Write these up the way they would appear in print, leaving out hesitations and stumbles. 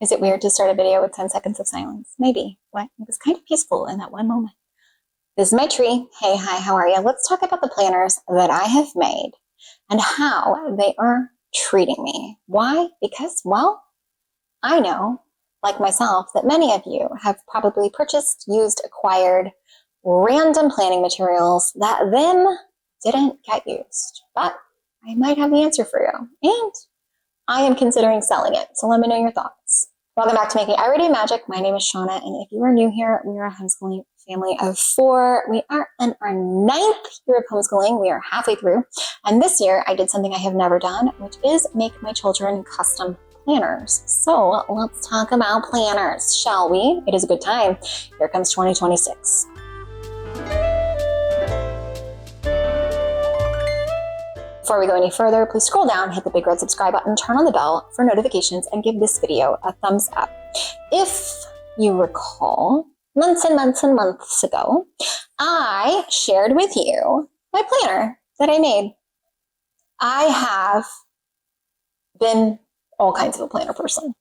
Is it weird to start a video with 10 seconds of silence? Maybe, but it was kind of peaceful in that one moment. This is my tree. Hey, hi, how are you? Let's talk about the planners that I have made and how they are treating me. Why? Because, well, I know, like myself, that many of you have probably purchased, used, acquired random planning materials that then didn't get used. But I might have the answer for you. And I am considering selling it. So let me know your thoughts. Welcome back to Making Everyday Magic. My name is Shanna, and if you are new here, we are a homeschooling family of 4. We are in our 9th year of homeschooling. We are halfway through. And this year, I did something I have never done, which is make my children custom planners. So let's talk about planners, shall we? It is a good time. Here comes 2026. Before we go any further, please scroll down, hit the big red subscribe button, turn on the bell for notifications, and give this video a thumbs up. If you recall, months and months and months ago, I shared with you my planner that I made. I have been all kinds of a planner person.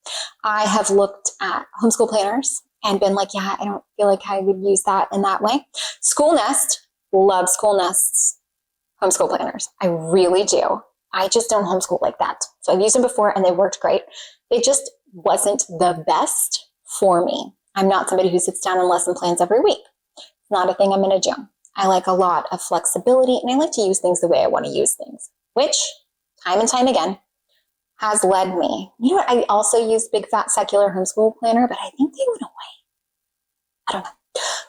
I have looked at homeschool planners and been like, yeah, I don't feel like I would use that in that way. School Nest, love School Nest's homeschool planners. I really do. I just don't homeschool like that. So I've used them before and they worked great. It just wasn't the best for me. I'm not somebody who sits down and lesson plans every week. It's not a thing I'm going to do. I like a lot of flexibility and I like to use things the way I want to use things, which time and time again has led me. You know what? I also used Big Fat Secular Homeschool Planner, but I think they went away. I don't know.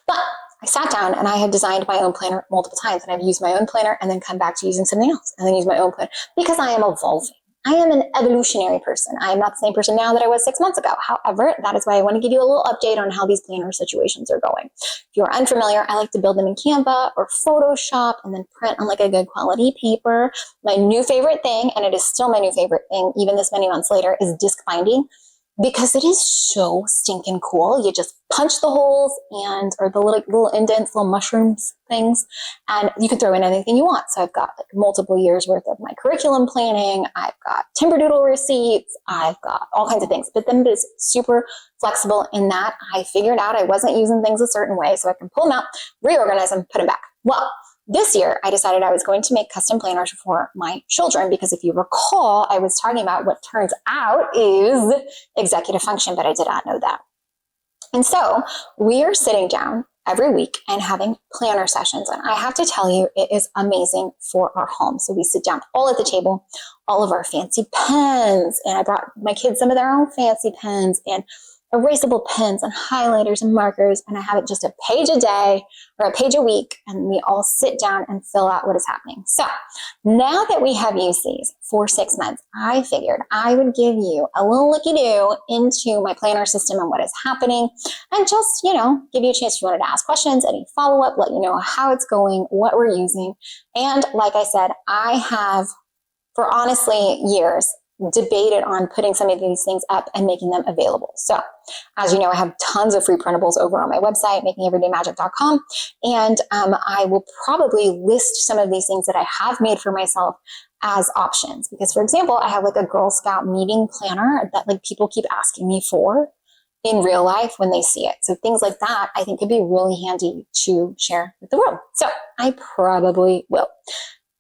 But I sat down and I had designed my own planner multiple times, and I've used my own planner and then come back to using something else and then use my own planner because I am evolving. I am an evolutionary person. I am not the same person now that I was 6 months ago. However, that is why I want to give you a little update on how these planner situations are going. If you're unfamiliar, I like to build them in Canva or Photoshop and then print on like a good quality paper. My new favorite thing, and it is still my new favorite thing even this many months later, is disc binding. Because it is so stinking cool. You just punch the holes or the little indents, little mushrooms things, and you can throw in anything you want. So I've got like multiple years worth of my curriculum planning. I've got Timberdoodle receipts. I've got all kinds of things. But then it is super flexible in that I figured out I wasn't using things a certain way, so I can pull them out, reorganize them, put them back. Well, this year, I decided I was going to make custom planners for my children because if you recall, I was talking about what turns out is executive function, but I did not know that. And so we are sitting down every week and having planner sessions. And I have to tell you, it is amazing for our home. So we sit down all at the table, all of our fancy pens. And I brought my kids some of their own fancy pens and erasable pens and highlighters and markers, and I have it just a page a day or a page a week, and we all sit down and fill out what is happening. So now that we have used these for 6 months, I figured I would give you a little looky-do into my planner system and what is happening, and just, give you a chance if you wanted to ask questions, any follow-up, let you know how it's going, what we're using. And like I said, I have, for honestly years, debated on putting some of these things up and making them available. So as you know, I have tons of free printables over on my website, makingeverydaymagic.com. And I will probably list some of these things that I have made for myself as options. Because for example, I have like a Girl Scout meeting planner that like people keep asking me for in real life when they see it. So things like that, I think could be really handy to share with the world. So I probably will.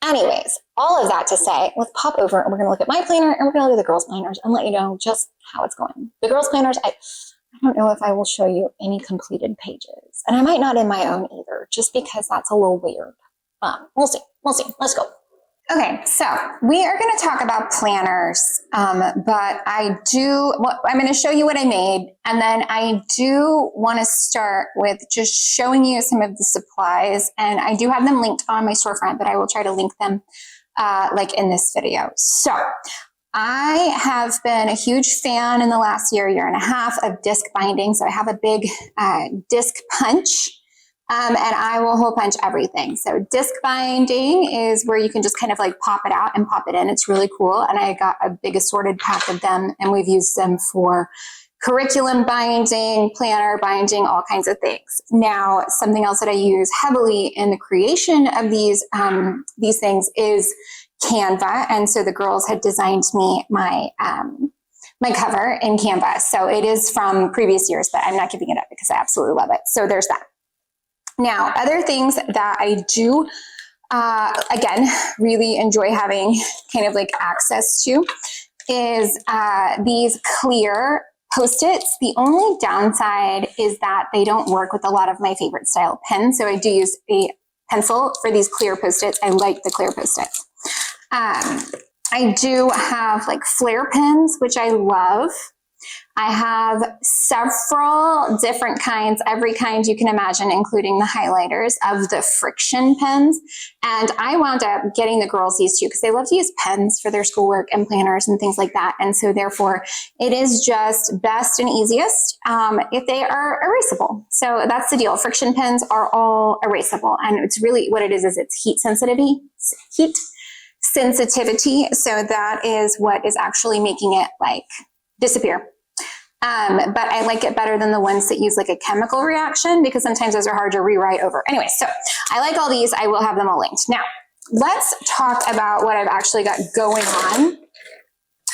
Anyways, all of that to say, let's pop over and we're going to look at my planner and we're going to look at the girls' planners and let you know just how it's going. The girls' planners, I don't know if I will show you any completed pages. And I might not in my own either, just because that's a little weird. We'll see. Let's go. Okay, so we are going to talk about planners, but I'm going to show you what I made, and then I do want to start with just showing you some of the supplies, and I do have them linked on my storefront, but I will try to link them like in this video. So I have been a huge fan in the last year and a half of disc binding, so I have a big disc punch. And I will hole punch everything. So disc binding is where you can just kind of like pop it out and pop it in. It's really cool. And I got a big assorted pack of them, and we've used them for curriculum binding, planner binding, all kinds of things. Now, something else that I use heavily in the creation of these things is Canva. And so the girls had designed me my my cover in Canva. So it is from previous years, but I'm not giving it up because I absolutely love it. So there's that. Now, other things that I do, again, really enjoy having kind of like access to is these clear Post-its. The only downside is that they don't work with a lot of my favorite style pens. So I do use a pencil for these clear Post-its. I like the clear Post-its. I do have like flare pens, which I love. I have several different kinds, every kind you can imagine, including the highlighters of the friction pens. And I wound up getting the girls these two because they love to use pens for their schoolwork and planners and things like that. And so therefore it is just best and easiest if they are erasable. So that's the deal. Friction pens are all erasable. And it's really what it is it's heat sensitivity. So that is what is actually making it like disappear. But I like it better than the ones that use like a chemical reaction because sometimes those are hard to rewrite over. Anyway, so I like all these. I will have them all linked. Now, let's talk about what I've actually got going on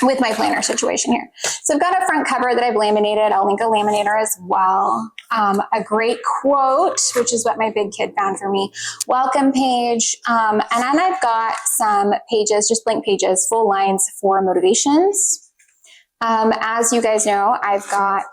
with my planner situation here. So I've got a front cover that I've laminated. I'll link a laminator as well. A great quote, which is what my big kid found for me. Welcome page. And then I've got some pages, just blank pages, full lines for motivations. As you guys know, I've got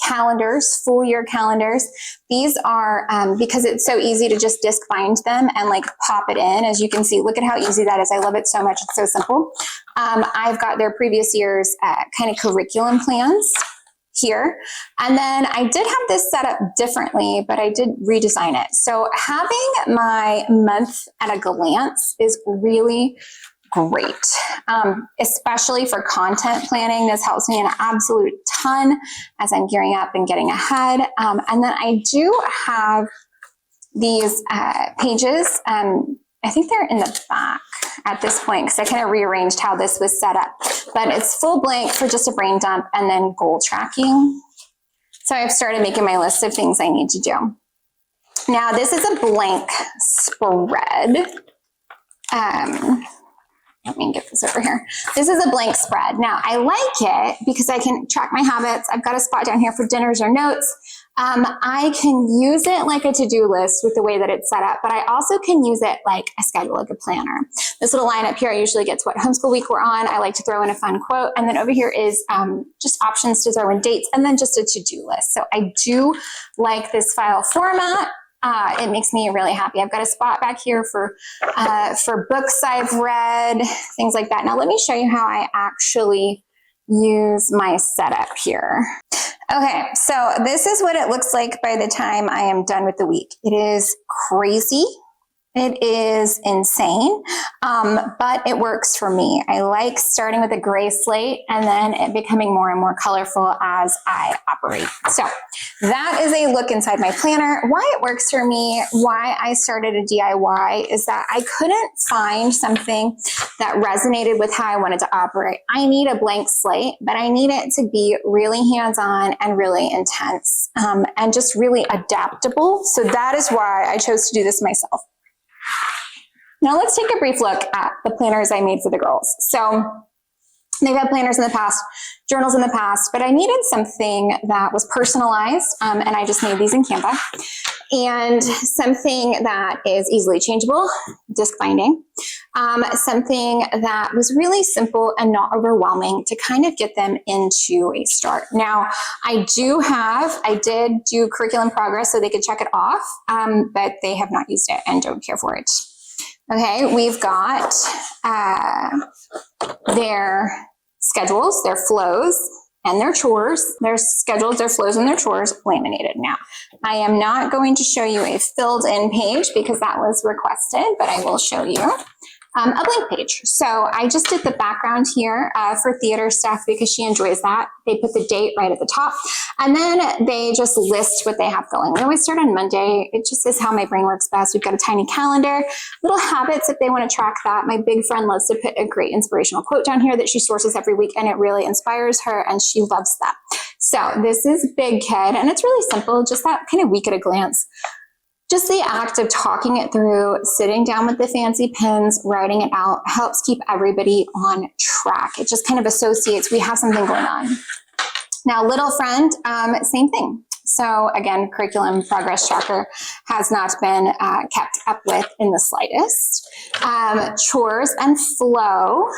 calendars, full year calendars. These are, because it's so easy to just disc bind them and like pop it in. As you can see, look at how easy that is. I love it so much. It's so simple. I've got their previous year's kind of curriculum plans here. And then I did have this set up differently, but I did redesign it. So having my month at a glance is really great, especially for content planning. This helps me an absolute ton as I'm gearing up and getting ahead. And then I do have these pages. I think they're in the back at this point because I kind of rearranged how this was set up. But it's full blank for just a brain dump and then goal tracking. So I've started making my list of things I need to do. Now, this is a blank spread. Let me get this over here. This is a blank spread. Now, I like it because I can track my habits. I've got a spot down here for dinners or notes. I can use it like a to-do list with the way that it's set up, but I also can use it like a schedule, like a planner. This little line up here usually gets what homeschool week we're on. I like to throw in a fun quote. And then over here is just options to throw in dates and then just a to-do list. So I do like this file format. It makes me really happy. I've got a spot back here for books I've read, things like that. Now let me show you how I actually use my setup here. Okay, so this is what it looks like by the time I am done with the week. It is crazy. It is insane, but it works for me. I like starting with a gray slate and then it becoming more and more colorful as I operate. So that is a look inside my planner. Why it works for me, why I started a DIY is that I couldn't find something that resonated with how I wanted to operate. I need a blank slate, but I need it to be really hands-on and really intense and just really adaptable. So that is why I chose to do this myself. Now let's take a brief look at the planners I made for the girls. So they've had planners in the past, journals in the past, but I needed something that was personalized, and I just made these in Canva, and something that is easily changeable, disc binding, something that was really simple and not overwhelming to kind of get them into a start. Now, I did do curriculum progress so they could check it off, but they have not used it and don't care for it. Okay, we've got their schedules, their flows, and their chores. Their schedules, their flows, and their chores laminated. Now, I am not going to show you a filled in page because that was requested, but I will show you a blank page. So I just did the background here for theater stuff because she enjoys that. They put the date right at the top, and then they just list what they have going. We always start on Monday. It just is how my brain works best. We've got a tiny calendar, little habits if they want to track that. My big friend loves to put a great inspirational quote down here that she sources every week, and it really inspires her, and she loves that. So this is Big Kid, and it's really simple, just that kind of week at a glance. Just the act of talking it through, sitting down with the fancy pens, writing it out, helps keep everybody on track. It just kind of associates, we have something going on. Now, little friend, same thing. So again, curriculum progress tracker has not been kept up with in the slightest. Chores and flow.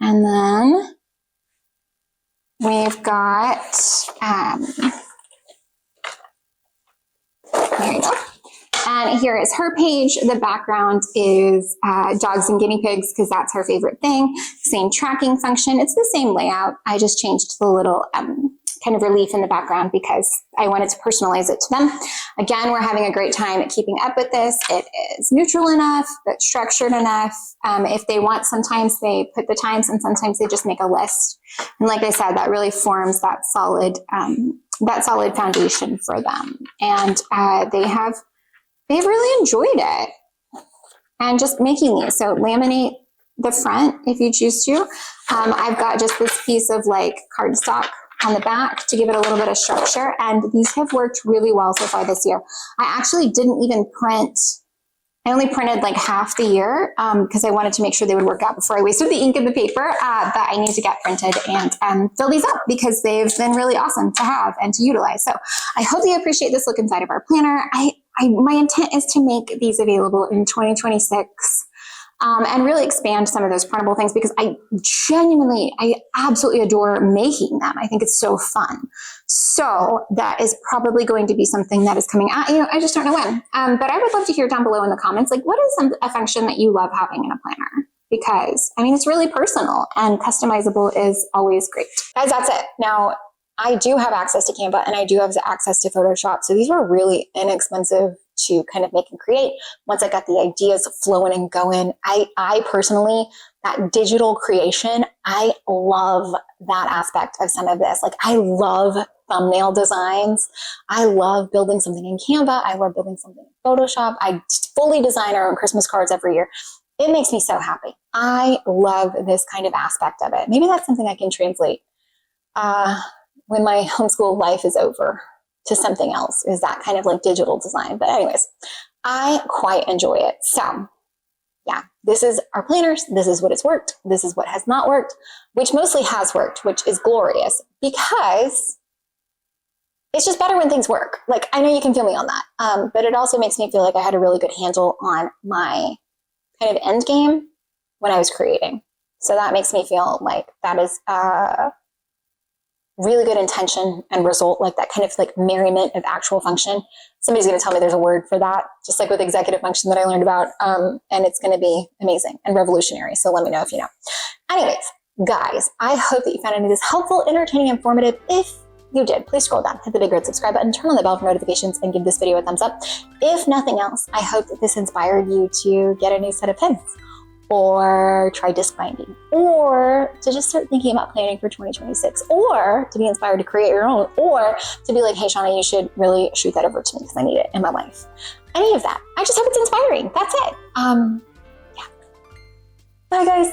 And then we've got, there you go. And here is her page. The background is dogs and guinea pigs because that's her favorite thing. Same tracking function. It's the same layout. I just changed the little kind of relief in the background because I wanted to personalize it to them. Again, we're having a great time at keeping up with this. It is neutral enough, but structured enough. If they want, sometimes they put the times and sometimes they just make a list. And like I said, that really forms that solid foundation for them. And they've really enjoyed it. And just making these. So laminate the front if you choose to. I've got just this piece of like cardstock on the back to give it a little bit of structure. And these have worked really well so far this year. I actually didn't even print. I only printed like half the year because I wanted to make sure they would work out before I wasted the ink in the paper. But I need to get printed and fill these up because they've been really awesome to have and to utilize. So I hope you appreciate this look inside of our planner. My intent is to make these available in 2026 and really expand some of those printable things because I absolutely adore making them. I think it's so fun. So that is probably going to be something that is coming out. I just don't know when. But I would love to hear down below in the comments, like what is a function that you love having in a planner? Because it's really personal and customizable is always great. Guys, that's it. Now, I do have access to Canva and I do have access to Photoshop. So these were really inexpensive to kind of make and create. Once I got the ideas flowing and going, I personally, that digital creation, I love that aspect of some of this. Like I love thumbnail designs. I love building something in Canva. I love building something in Photoshop. I fully design our own Christmas cards every year. It makes me so happy. I love this kind of aspect of it. Maybe that's something I can translate when my homeschool life is over to something else, is that kind of like digital design. But anyways, I quite enjoy it. So yeah, this is our planners. This is what has worked. This is what has not worked, which mostly has worked, which is glorious because it's just better when things work. Like I know you can feel me on that, but it also makes me feel like I had a really good handle on my kind of end game when I was creating. So that makes me feel like that is really good intention and result, like that kind of like merriment of actual function. Somebody's going to tell me there's a word for that, just like with executive function that I learned about. And it's going to be amazing and revolutionary. So let me know if you know. Anyways, guys, I hope that you found any of this helpful, entertaining, informative. If you did, please scroll down, hit the big red subscribe button, turn on the bell for notifications, and give this video a thumbs up. If nothing else, I hope that this inspired you to get a new set of pens, or try disc binding, or to just start thinking about planning for 2026, or to be inspired to create your own, or to be like, hey, Shanna, you should really shoot that over to me because I need it in my life. Any of that. I just hope it's inspiring. That's it. Yeah. Bye, guys.